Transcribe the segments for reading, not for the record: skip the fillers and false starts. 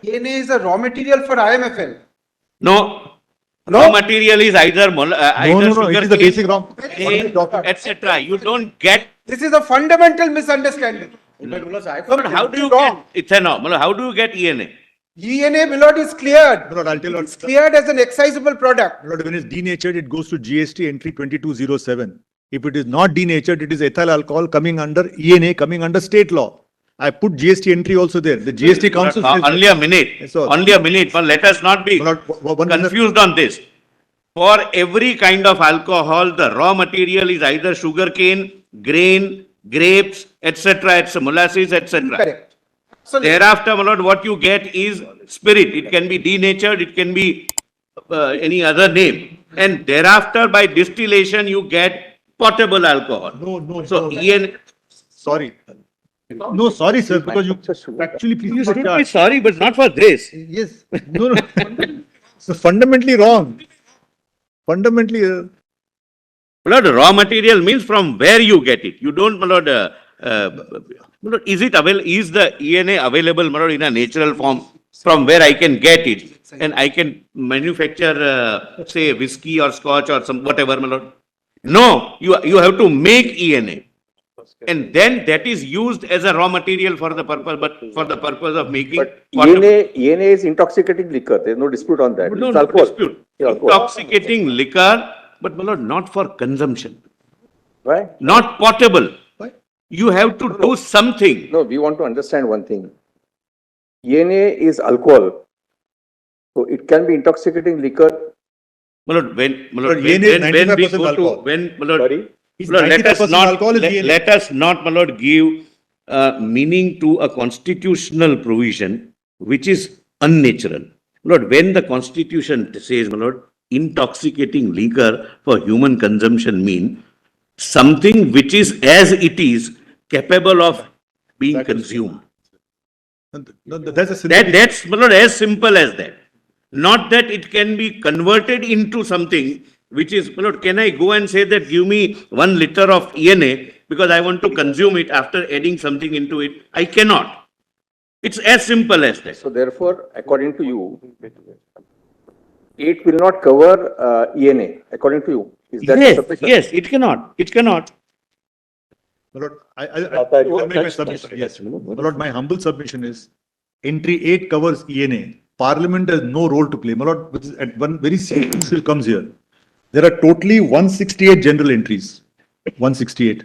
ENA is a raw material for IMFL. No. No? Raw material is either either no. It is the basic raw. etc. You don't get. This is a fundamental misunderstanding. But how do you Wrong. get ethanol? How do you get ENA? ENA, my lord, is cleared. My lord, I'll tell you. It's cleared as an excisable product. My lord, when it's denatured, it goes to GST entry 2207. If it is not denatured, it is ethyl alcohol coming under ENA, coming under state law. I put GST entry also there. The GST council says Only a minute. Yes, sir. Only a minute. But let us not be My lord, one is confused on this. For every kind of alcohol, the raw material is either sugarcane, grain, grapes, etc., etc., molasses, etc. Correct. So Thereafter, my lord, what you get is spirit. It can be denatured, it can be any other name. And thereafter, by distillation, you get potable alcohol. No. So, ENA. Sorry. No, sorry, sir, because you actually please. You should be sorry, but not for this. Yes. No. So fundamentally wrong. Fundamentally. My lord, raw material means from where you get it. You don't, my lord, is it available? Is the ENA available, my lord, in a natural form from where I can get it and I can manufacture, say, whiskey or scotch or some whatever, my lord? No, you have to make ENA, and then that is used as a raw material for the purpose, but for the purpose of making. But ENA is intoxicating liquor. There is no dispute on that. No, It's no alcohol. dispute. Yeah, alcohol. Intoxicating liquor, but my lord, not for consumption, Right? not potable. Why? You have to do something. No, we want to understand one thing. ENA is alcohol. So it can be intoxicating liquor. My lord, ENA is when we 95% go to, alcohol. when, my lord, Sorry? my lord, let us 95% not, alcohol is ENA. let us not, my lord, give meaning to a constitutional provision which is unnatural. Lord, when the constitution says, my lord, intoxicating liquor for human consumption mean something which is as it is capable of being consumed. That's a simple. That's, my lord, as simple as that. Not that it can be converted into something which is, my lord, can I go and say that give me 1 liter of ENA because I want to consume it after adding something into it? I cannot. It's as simple as that. So therefore, according to you, it will not cover ENA, according to you. Is that Yes, sufficient? yes, it cannot. It cannot. My lord, I'll make my submission. Yes. My lord, my humble submission is entry 8 covers ENA. Parliament has no role to play. My lord, which is at one very serious issue comes here. There are totally 168 general entries. 168.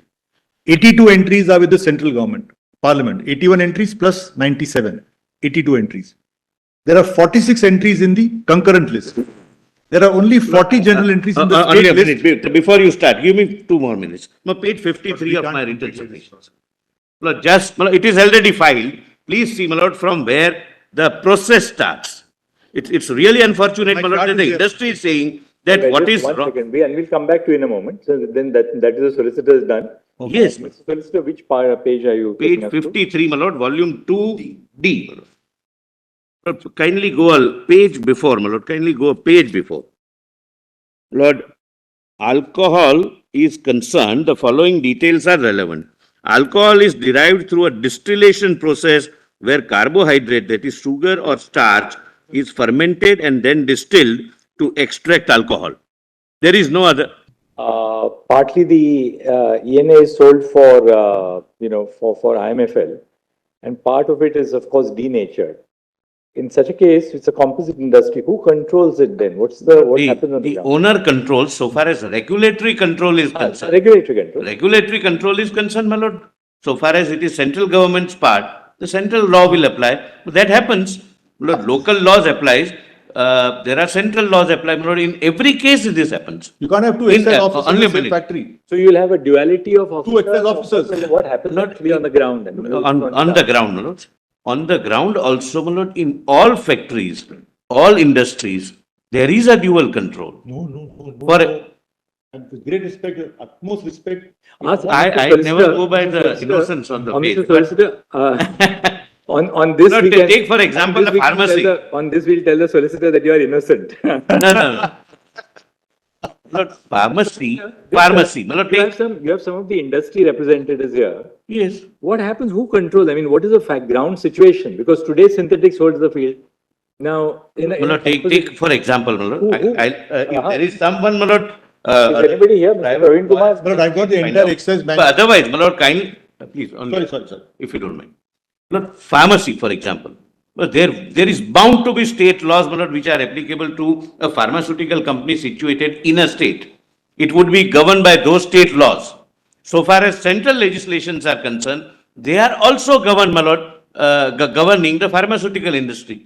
82 entries are with the central government, Parliament. 81 entries plus 97. 82 entries. There are 46 entries in the concurrent list. There are only 40 general entries in the Only state a list. minute. Before you start, give me 2 more minutes. Page 53 of my written submission. Lord, just, my lord, it is already filed. Please see, my lord, from where the process starts. It's really unfortunate, my lord, that the industry is saying that what is One wrong. second, and we'll come back to you in a moment. So then that is the solicitor is done. Yes, Mr. Solicitor, which page are you? page taking us to? 53, my lord, volume 2D. my lord. Lord, kindly go a page before, my lord, kindly go a page before. Lord, alcohol is concerned, the following details are relevant. Alcohol is derived through a distillation process where carbohydrate, that is sugar or starch, is fermented and then distilled to extract alcohol. There is no other. Partly the ENA is sold for, for IMFL, and part of it is, of course, denatured. In such a case, it's a composite industry. Who controls it then? What happens on the The ground? owner controls, so far as regulatory control is concerned. Regulatory control. Regulatory control is concerned, my lord. So far as it is central government's part, the central law will apply. That happens. My lord, local laws applies. There are central laws apply. My lord, in every case this happens. You can't have two In, excise officers in only the a same minute. factory. So you'll have a duality of officers. Two excise officers. What happens actually on the ground? Then? On the ground, my lord. On the ground also, my lord, in all factories, all industries, there is a dual control. No. For And with great respect, utmost respect. I never go by the innocence on the face. Mr. Solicitor, on this No, we can take for example on this the we can pharmacy. on this we'll tell the solicitor that you are innocent. No. Lord, pharmacy, Lord, You have some of the industry representatives here. yes. What happens? Who controls? I mean, what is the fact ground situation? Because today synthetics holds the field. Now, in a Malad, take for example, Malad, Who? if there is someone, Malad. Is anybody here? Mr. private- Praveen Kumar? Malad, I've got the Find entire out. excise But manual. otherwise, Malad, kindly, please, only, Sorry. if you don't mind. Malad, pharmacy, for example. But there is bound to be state laws, Malad, which are applicable to a pharmaceutical company situated in a state. It would be governed by those state laws. So far as central legislations are concerned, they are also governed, Malad, governing the pharmaceutical industry.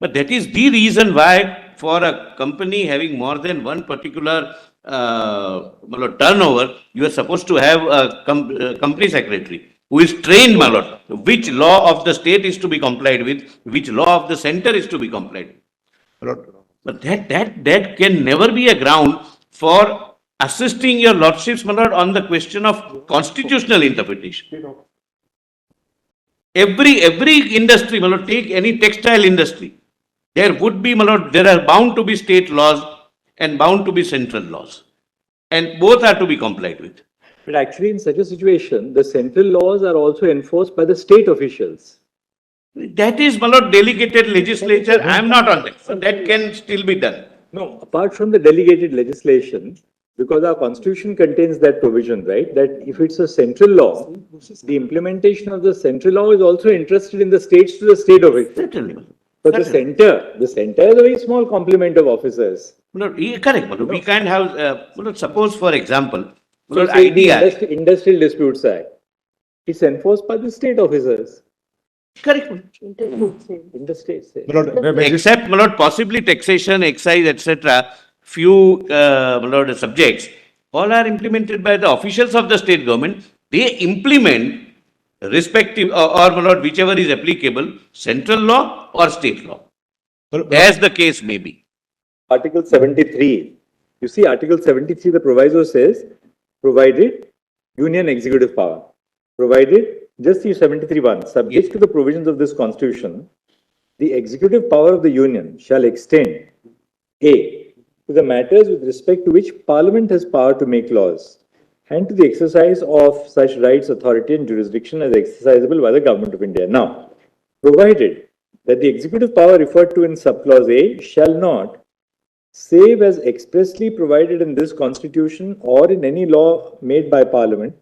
But that is the reason why for a company having more than one particular turnover, you are supposed to have a company secretary who is trained, my lord, which law of the state is to be complied with, which law of the center is to be complied with. But that can never be a ground for assisting your lordships, my lord, on the question of constitutional interpretation. Every industry, my lord, take any textile industry. There would be, my lord, there are bound to be state laws and bound to be central laws. And both are to be complied with. But actually, in such a situation, the central laws are also enforced by the state officials. That is, my lord, delegated legislature. I am not on that. So that can still be done. No, apart from the delegated legislation, because our constitution contains that provision, right? That if it's a central law, the implementation of the central law is also entrusted in the states to the state officials. Certainly, my lord. But the center is a very small complement of officers. My lord, correct, my lord. We can't have, my lord, suppose, for example, my So lord, say the IDR. Industrial Disputes Act, it's enforced by the state officers Correct, my in the states. Malad, except, my lord, possibly taxation, excise, etc., few, my lord, subjects, all are implemented by the officials of the state government. They implement respective, or my lord, whichever is applicable, central law or state law, as the case may be. Article 73. You see, Article 73, the proviso says, provided union executive power. Provided, just see 73(1), subject to the provisions of this constitution, the executive power of the union shall extend, A, to the matters with respect to which Parliament has power to make laws, and to the exercise of such rights, authority, and jurisdiction as exercisable by the Government of India. Now, provided that the executive power referred to in subclause A shall not, save as expressly provided in this constitution or in any law made by Parliament,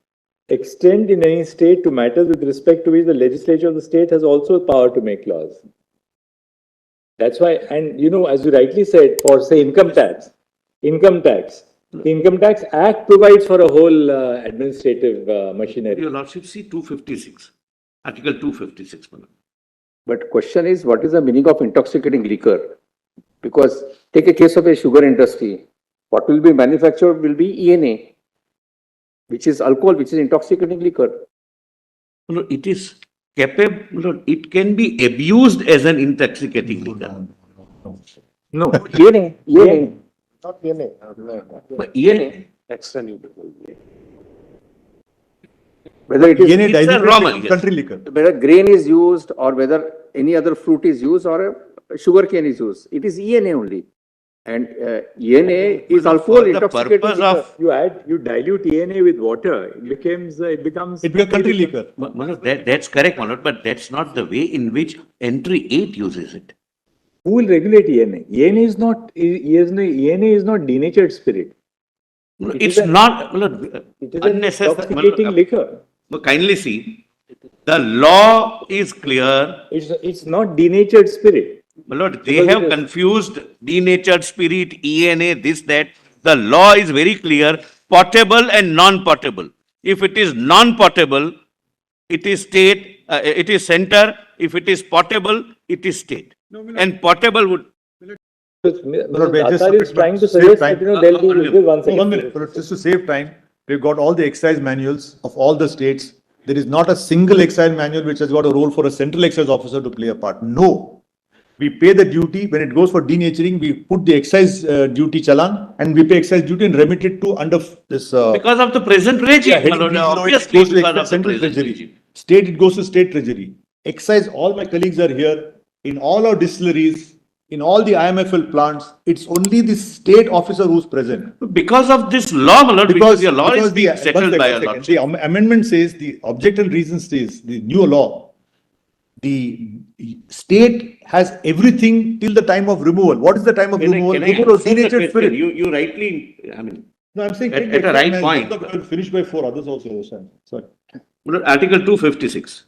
extend in any state to matters with respect to which the legislature of the state has also power to make laws. That's why, and you know, as you rightly said, for say income tax, the Income Tax Act provides for a whole administrative machinery. Your lordship, see 256, Article 256. my lord. But question is, what is the meaning of intoxicating liquor? Because take a case of a sugar industry. What will be manufactured will be ENA, which is alcohol, which is intoxicating liquor. My lord, it is capable, my lord, it can be abused as an intoxicating liquor. No, ENA. Not ENA. But ENA, Whether it is, ENA It's a diluted raw liquor, material. country liquor. whether grain is used or whether any other fruit is used or a sugar cane is used, it is ENA only. And ENA is alcohol, for the intoxicating purpose liquor. of, you dilute ENA with water, it becomes It becomes country liquor. my lord, that's correct, my lord, but that's not the way in which entry 8 uses it. Who will regulate ENA? ENA is not denatured spirit. It It's is a- not, my lord, It is an unnecessary. intoxicating liquor. Kindly see, the law is clear. It's not denatured spirit. My lord, they Because have it is- confused denatured spirit, ENA, this, that. The law is very clear, potable and non-potable. If it is non-potable, it is state, it is center. If it is potable, it is state. And potable would, Malad, wait, just Atar is save trying to time. suggest that, you know, there'll be, only- just one No, second. 1 minute, Malad, just to save time, we've got all the excise manuals of all the states. There is not a single excise manual which has got a role for a central excise officer to play a part. No. We pay the duty, when it goes for denaturing, we put the excise duty challan and we pay excise duty and remit it to under this. because of the present regime, my Heading lord, 308, it obviously goes to because of the central present treasury. regime. State, it goes to state treasury. Excise, all my colleagues are here. In all our distilleries, in all the IMFL plants, it's only the state officer who's present. Because of this law, my lord, because the law is being settled by a the lordship. amendment says, the object and reason says, the new law, the state has everything till the time of removal. What is the time of removal? Can I Removal of answer the denatured question? spirit. You rightly, I mean, No, I'm saying. at a right point. Finished by 4, others also understand. Sorry. my lord, Article 256.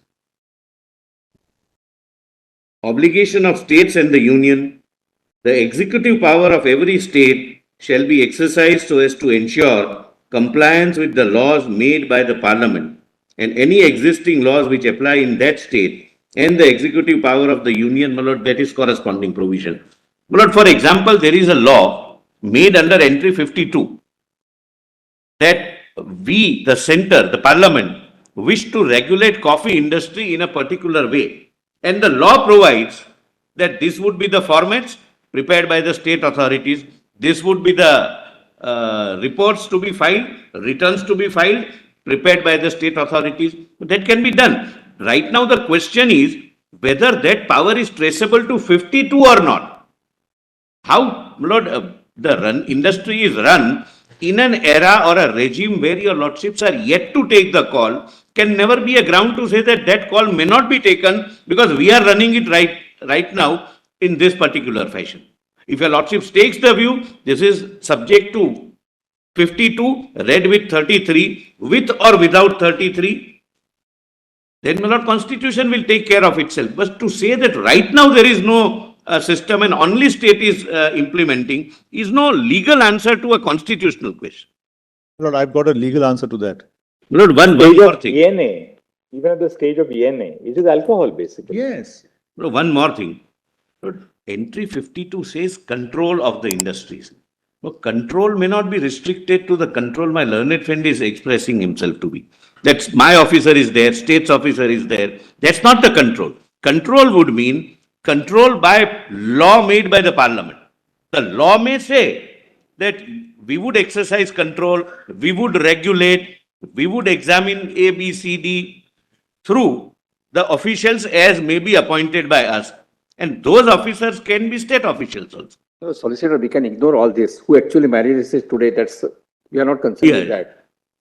Obligation of states and the union, the executive power of every state shall be exercised so as to ensure compliance with the laws made by the parliament and any existing laws which apply in that state and the executive power of the union, my lord, that is corresponding provision. My lord, for example, there is a law made under entry 52 that we, the center, the parliament, wish to regulate coffee industry in a particular way. And the law provides that this would be the formats prepared by the state authorities. This would be the reports to be filed, returns to be filed, prepared by the state authorities. That can be done. Right now, the question is whether that power is traceable to 52 or not. How, Lord, the industry is run in an era or a regime where your lordships are yet to take the call can never be a ground to say that that call may not be taken because we are running it right now in this particular fashion. If your lordships takes the view, this is subject to 52, read with 33, with or without 33, then my lord, constitution will take care of itself. But to say that right now there is no system and only state is implementing is no legal answer to a constitutional question. Lord, I've got a legal answer to that. Lord, one Stage more of thing. ENA, even at the stage of ENA, it is alcohol basically. Yes. Lord, one more thing. Lord, entry 52 says control of the industries. Well, control may not be restricted to the control my learned friend is expressing himself to be. That's my officer is there, state's officer is there. That's not the control. Control would mean control by law made by the parliament. The law may say that we would exercise control, we would regulate, we would examine A, B, C, D through the officials as may be appointed by us. And those officers can be state officials also. No, Solicitor, we can ignore all this. Who actually manages it today, we are not considering Yeah. that.